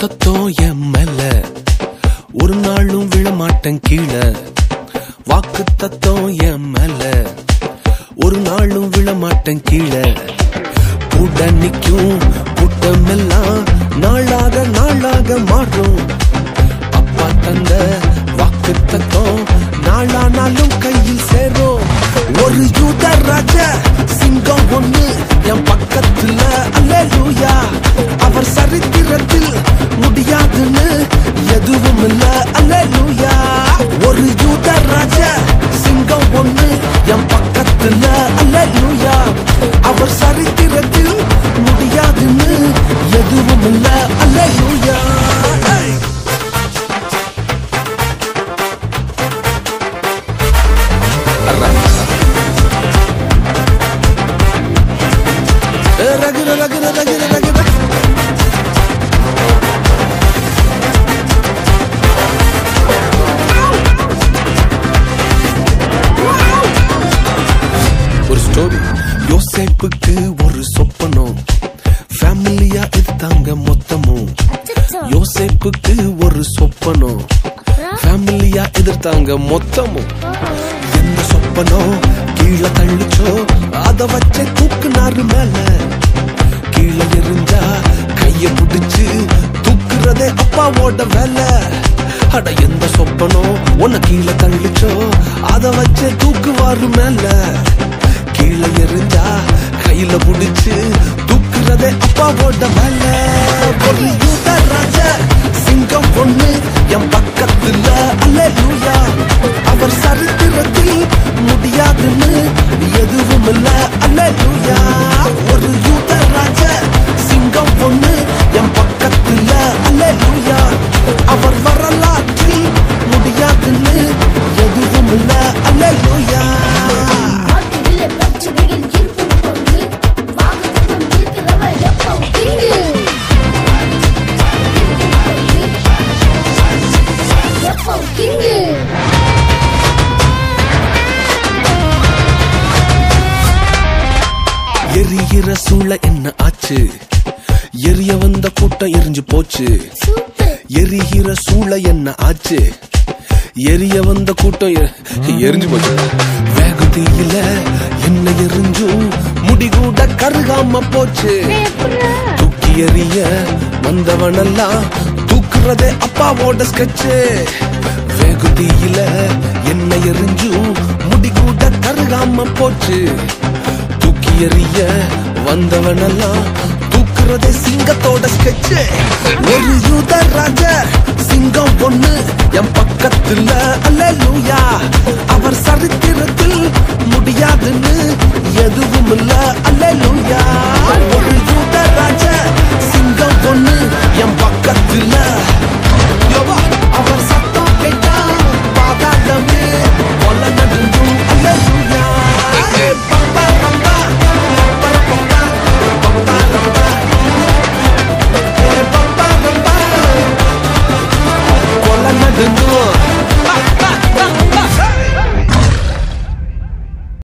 தத்தம் என் மேல ஒரு நாளும் விழமாட்டேன் கீழே. வாக்கு தத்தம் என் மேல ஒரு நாளும் விழமாட்டேன் கீழே. கூட நிக்கும் கூட்டமெல்லாம் நாளாக நாளாக மாறும். அப்பா தந்த வாக்கு தத்தம் நாளானாலும் கையில் சேரும். ஒரு யூத ராஜ சிங்கம் ஒண்ணு என் பக்கத்துல, அல்லேலூயா. அவர் சரித்திரத்தில் முடியாதுன்னு எதுவும் இல்ல, அல்லேலூயா. ஒரு யூத ராஜ சிங்கம் ஒண்ணு என் பக்கத்துல, அல்லேலூயா. அவர் சரித்திரத்தில் முடியாதுன்னு எதுவும் இல்ல, அல்லேலூயா. ரகுர ரகுர ரகுர ரகுர ஒரு ஸ்டோரி. யோசேப்புக்கு ஒரு சொப்பனம், ஃபேமிலியா எடுத்தாங்க மொத்தமும். யோசேப்புக்கு ஒரு சொப்பனம், ஃபேமிலியா எதிர்த்தாங்க மொத்தமும். எந்த சொப்பனம் கீழே தள்ளிச்சோ அத வச்சே தூக்குனாரு மேல. கீழே எரிஞ்சா கைய பிடிச்சு தூக்குறதே அப்பாவோட வேலை. அட எந்த சொப்பனம் உன்னை கீழே தள்ளிச்சோ அத வச்சே தூக்குவாரு மேல. கீழே எரிஞ்சா கையில பிடிச்சு தூக்குறதே அப்பாவோட வேலை. ஒரு யூத ராஜ சிங்கம் ஒண்ணு என் பக்கத்துல, அல்லேலூயா. அவர் சரித்திரத்தில் முடியாதுன்னு எதுவும் இல்ல, அல்லேலூயா. ஒரு யூத ராஜ சிங்கம் ஒண்ணு என் பக்கத்துல, அல்லேலூயா. அவர் வரலாற்றில் முடியாதுன்னு எதுவும் இல்ல, அல்லேலூயா. எரிகிற சூளை என்ன ஆச்சு? எரிய வந்த கூட்டம் எரிஞ்சு போச்சு. எரிகிற சூளை என்ன ஆச்சு? எரிய வந்த கூட்டம் எரிஞ்சு போச்சு. வேகத்தில என்ன எரிஞ்சும் முடிகூட கருகாம போச்சு. தூக்கி எறிய வந்தவனெல்லாம் தூக்குறதே அப்பாவோட ஸ்கெட்சு. வேகுதியில என்ன எரிஞ்சும் முடிகூட கருகாம போச்சு. தூக்கி எறிய வந்தவனெல்லாம் தூக்குறதே சிங்கத்தோட ஸ்கெட்சு. ஒரு யூத ராஜ சிங்கம் ஒண்ணு என் பக்கத்துல, அல்லேலூயா. அவர் சரித்திரத்தில் முடியாதுன்னு எதுவும் இல்ல, அல்லேலூயா. ஒரு யூத ராஜ